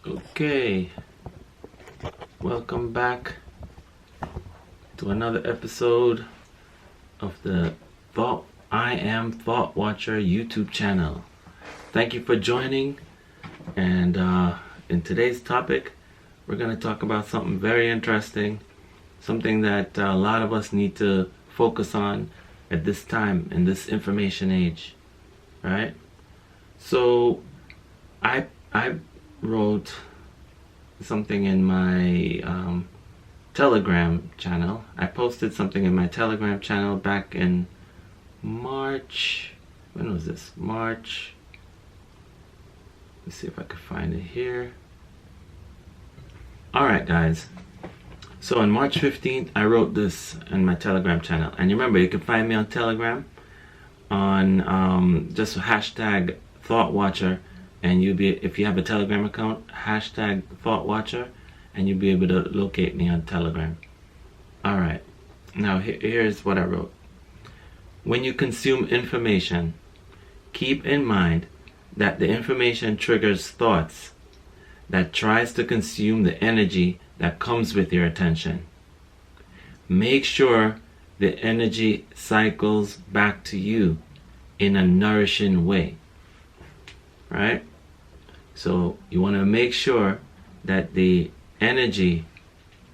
Okay, welcome back to another episode of the I Am Thought Watcher YouTube channel. Thank you for joining, and in today's topic we're going to talk about something very interesting, something that a lot of us need to focus on at this time in this information age, right? So I wrote something in my Telegram channel. I posted something in my Telegram channel back in March. When was this? March. Let's see if I could find it here. Alright guys, so on March 15th I wrote this in my Telegram channel, and you remember you can find me on Telegram on just hashtag ThoughtWatcher, and you'll be, if you have a Telegram account, hashtag ThoughtWatcher, and you'll be able to locate me on Telegram. Alright, now here's what I wrote. When you consume information, keep in mind that the information triggers thoughts that tries to consume the energy that comes with your attention. Make sure the energy cycles back to you in a nourishing way. Right? So you want to make sure that the energy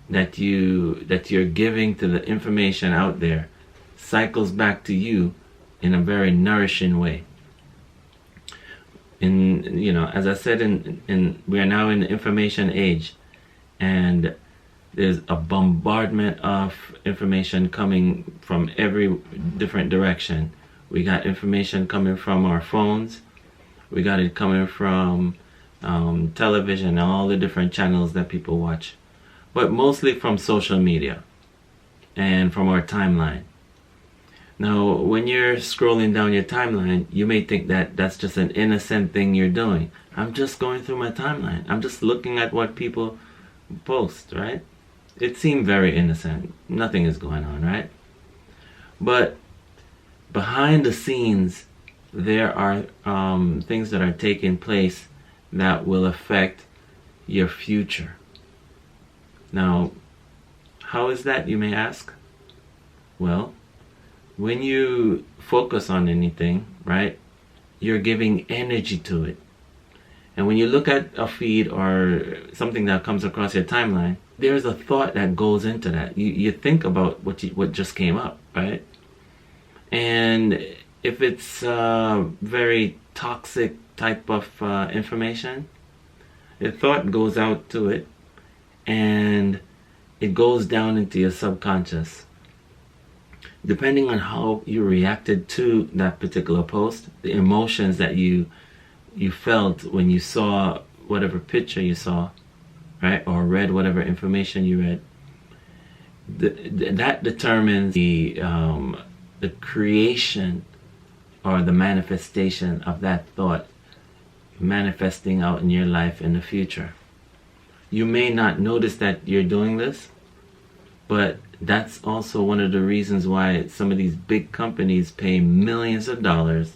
that you're giving to the information out there cycles back to you in a very nourishing way. As I said, we are now in the information age, and there's a bombardment of information coming from every different direction. We got information coming from our phones. We got it coming from television and all the different channels that people watch, but mostly from social media and from our timeline. Now, when you're scrolling down your timeline, you may think that that's just an innocent thing you're doing. I'm just going through my timeline. I'm just looking at what people post, right? It seemed very innocent. Nothing is going on, right? But behind the scenes, there are things that are taking place that will affect your future. Now, how is that, you may ask? Well, when you focus on anything, right, you're giving energy to it. And when you look at a feed or something that comes across your timeline, there's a thought that goes into that. You think about what just came up, right? And if it's very toxic type of information, the thought goes out to it, and it goes down into your subconscious. Depending on how you reacted to that particular post, the emotions that you felt when you saw whatever picture you saw, right, or read whatever information you read, that determines the creation or the manifestation of that thought manifesting out in your life in the future. You may not notice that you're doing this, but that's also one of the reasons why some of these big companies pay millions of dollars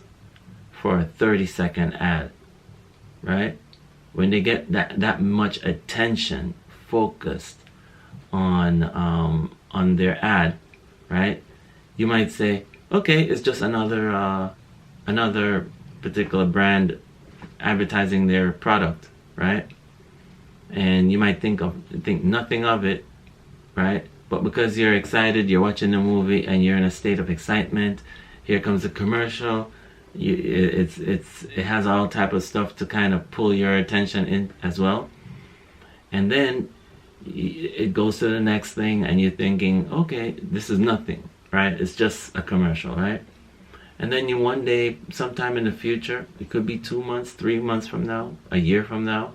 for a 30-second ad, right? When they get that much attention focused on their ad, right? You might say, okay, it's just another particular brand advertising their product, right? And you might think nothing of it, right? But because you're excited, you're watching the movie and you're in a state of excitement, here comes a commercial. It has all type of stuff to kind of pull your attention in as well. And then it goes to the next thing, and you're thinking, okay, this is nothing, right? It's just a commercial, right? And then you one day, sometime in the future, it could be 2 months, 3 months from now, a year from now,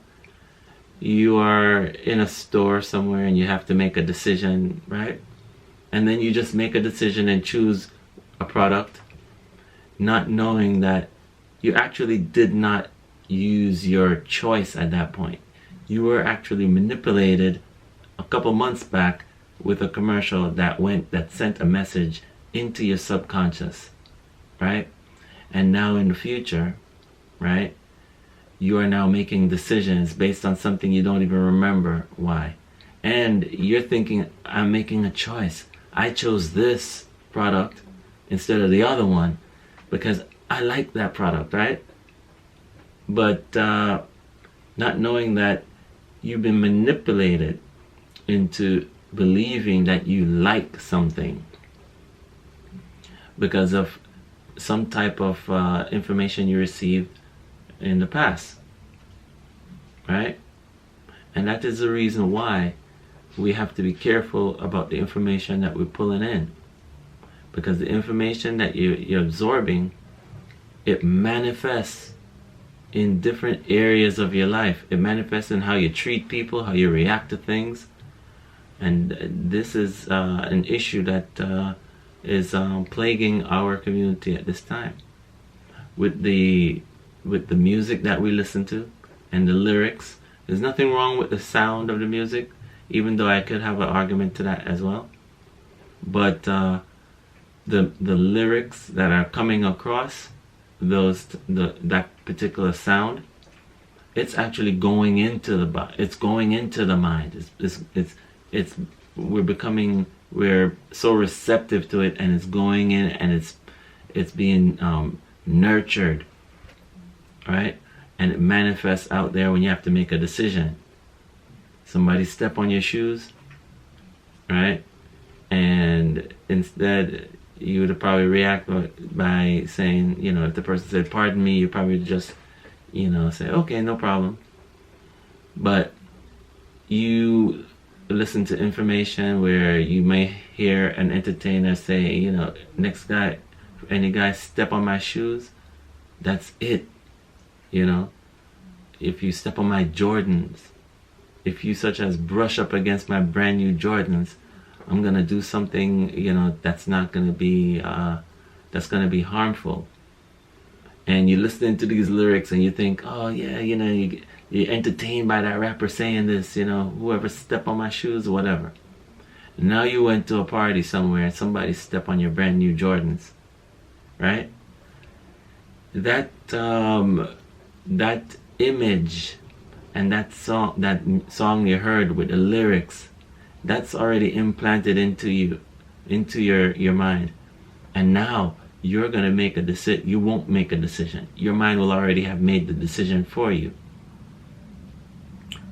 you are in a store somewhere and you have to make a decision, right? And then you just make a decision and choose a product, not knowing that you actually did not use your choice at that point. You were actually manipulated a couple months back with a commercial that sent a message into your subconscious, right? And now in the future, right, you are now making decisions based on something you don't even remember why. And you're thinking, I'm making a choice. I chose this product instead of the other one because I like that product, right? But not knowing that you've been manipulated into believing that you like something because of some type of information you received in the past, right? And that is the reason why we have to be careful about the information that we're pulling in, because the information that you're absorbing, it manifests in different areas of your life. It manifests in how you treat people, how you react to things. And this is an issue that is plaguing our community at this time. With the music that we listen to and the lyrics, there's nothing wrong with the sound of the music, even though I could have an argument to that as well. But the lyrics that are coming across that particular sound, it's actually going into the body. It's going into the mind. We're so receptive to it, and it's going in, and it's being nurtured, right? And it manifests out there when you have to make a decision. Somebody step on your shoes, right? And instead, you would probably react by saying, if the person said, pardon me, you probably just, say, okay, no problem. But you listen to information where you may hear an entertainer say, next guy, any guy step on my shoes, that's it. If you step on my Jordans, if you such as brush up against my brand new Jordans, I'm gonna do something, that's not gonna be, that's gonna be harmful. And you're listening to these lyrics and you think, oh yeah, you're entertained by that rapper saying this, whoever step on my shoes or whatever. Now you went to a party somewhere and somebody step on your brand new Jordans, right? That image and that song you heard with the lyrics, that's already implanted into you, into your mind. And now you're going to make a decision. You won't make a decision. Your mind will already have made the decision for you.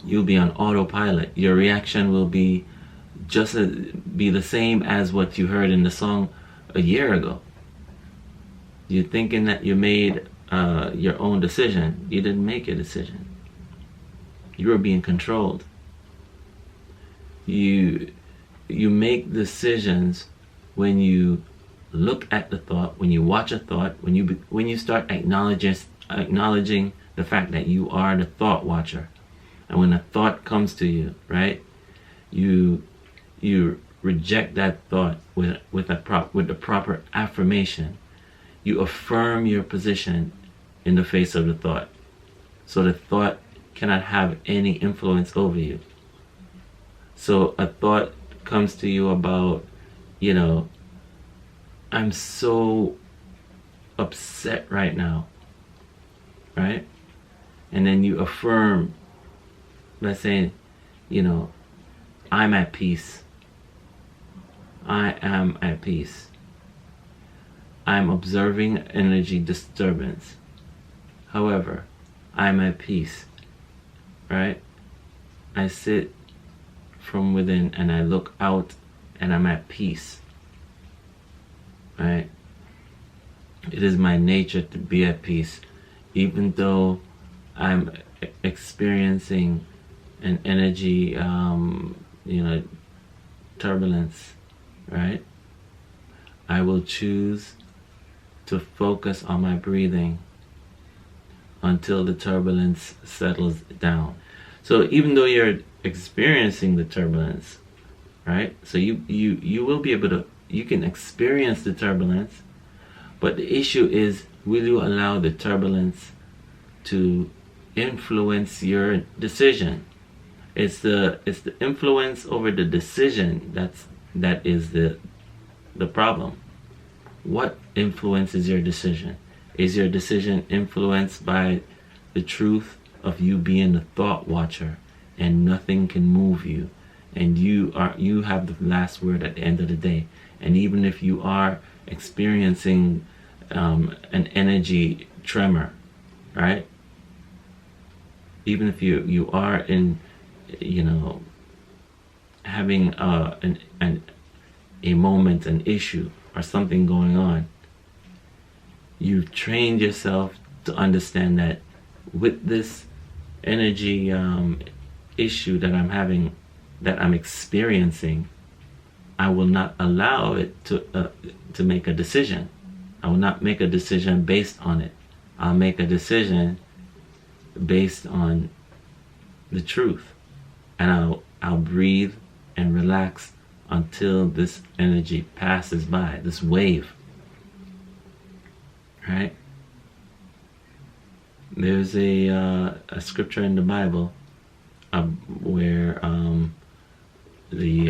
You'll be on autopilot. Your reaction will be be the same as what you heard in the song a year ago. You're thinking that you made your own decision. You didn't make a decision. You were being controlled. You make decisions when you look at the thought, when you watch a thought, when you start acknowledging the fact that you are the thought watcher. And when a thought comes to you, right, you reject that thought with the proper affirmation. You affirm your position in the face of the thought, so the thought cannot have any influence over you. So a thought comes to you about, I'm so upset right now, right? And then you affirm by saying, I'm at peace. I am at peace. I'm observing energy disturbance. However, I'm at peace, right? I sit from within and I look out and I'm at peace, right? It is my nature to be at peace, even though I'm experiencing an energy, turbulence, right? I will choose to focus on my breathing until the turbulence settles down. So even though you're experiencing the turbulence, right? So you will be able to, you can experience the turbulence, but the issue is, will you allow the turbulence to influence your decision? It's the influence over the decision that is the problem. What influences your decision? Is your decision influenced by the truth of you being the thought watcher, and nothing can move you, and you have the last word at the end of the day. And even if you are experiencing an energy tremor, right? Even if you are in, having a moment, an issue, or something going on, you've trained yourself to understand that with this energy issue that I'm having, that I'm experiencing, I will not allow it to make a decision. I will not make a decision based on it. I'll make a decision based on the truth, and I'll breathe and relax until this energy passes by, this wave. Right? There's a scripture in the Bible where the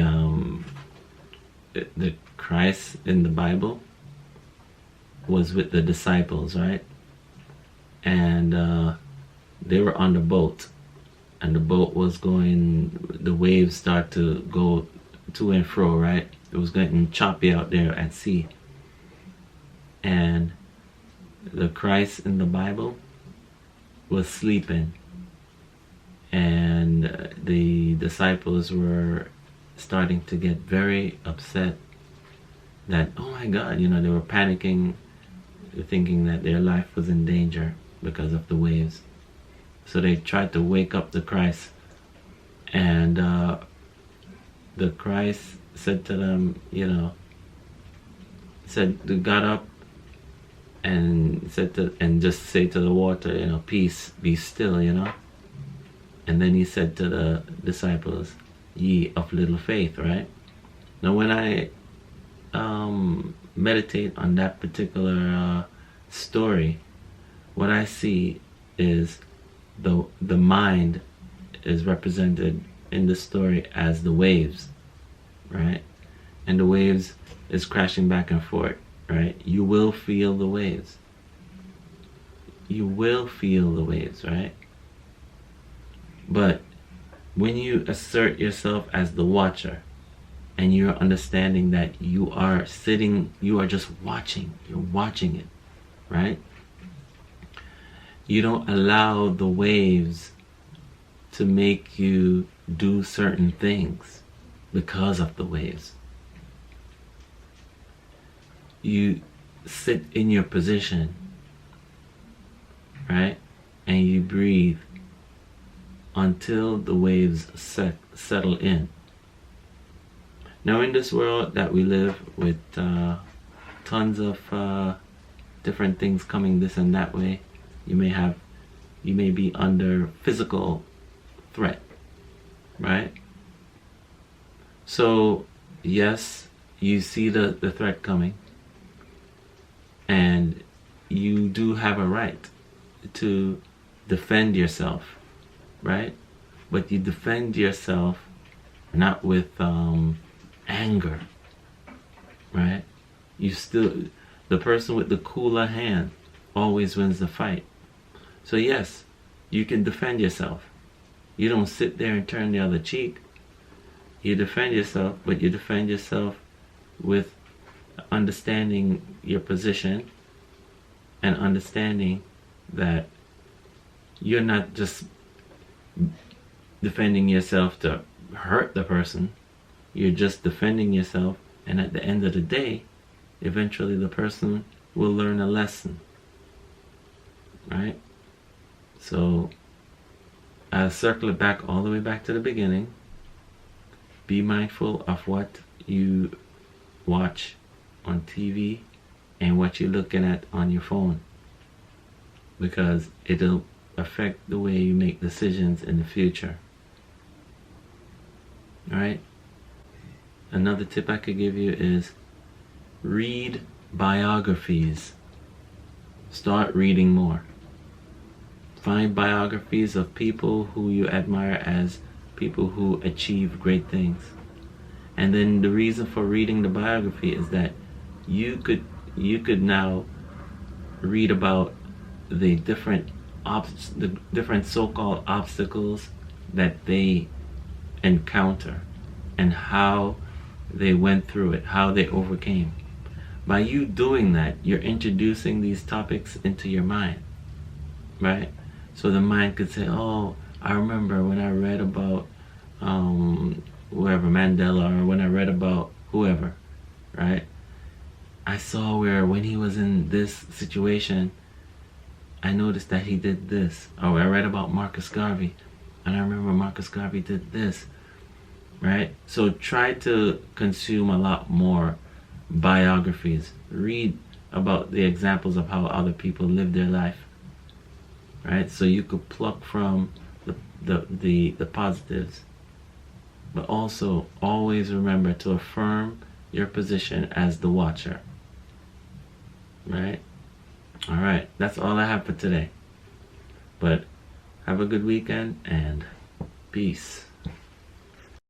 Christ in the Bible was with the disciples, right? And they were on the boat, and the boat was going, the waves start to go to and fro, right? It was getting choppy out there at sea. And the Christ in the Bible was sleeping, and the disciples were starting to get very upset that, oh my God, they were panicking, thinking that their life was in danger because of the waves. So they tried to wake up the Christ, and the Christ said to them, got up and just say to the water, peace, be still, And then he said to the disciples, ye of little faith, right? Now when I meditate on that particular story, what I see is the mind is represented in the story as the waves, right? And the waves is crashing back and forth, right? You will feel the waves. You will feel the waves, right? But when you assert yourself as the watcher, and you're understanding that you are just watching, you're watching it, right? You don't allow the waves to make you do certain things because of the waves. You sit in your position, right? And you breathe until the waves settle in. Now in this world that we live with tons of different things coming this and that way, you may be under physical threat, right? So yes, you see the threat coming, and you do have a right to defend yourself, right? But you defend yourself not with anger, right? The person with the cooler hand always wins the fight. So yes, you can defend yourself. You don't sit there and turn the other cheek. You defend yourself, but you defend yourself with understanding your position and understanding that you're not just defending yourself to hurt the person. You're just defending yourself, and at the end of the day, eventually the person will learn a lesson, right? So I'll circle it back all the way back to the beginning. Be mindful of what you watch on TV and what you're looking at on your phone, because it'll affect the way you make decisions in the future. Alright? Another tip I could give you is read biographies. Start reading more. Find biographies of people who you admire as people who achieve great things. And then the reason for reading the biography is that you could now read about the different the different so-called obstacles that they encounter and how they went through it, how they overcame. By you doing that, you're introducing these topics into your mind, right? So the mind could say, oh, I remember when I read about whoever, Mandela, or when I read about whoever, right? I saw where when he was in this situation, I noticed that he did this. Or I read about Marcus Garvey, and I remember Marcus Garvey did this, right? So try to consume a lot more biographies. Read about the examples of how other people live their life, right? So you could pluck from the positives. But also always remember to affirm your position as the watcher, right? All right, that's all I have for today. But have a good weekend and peace.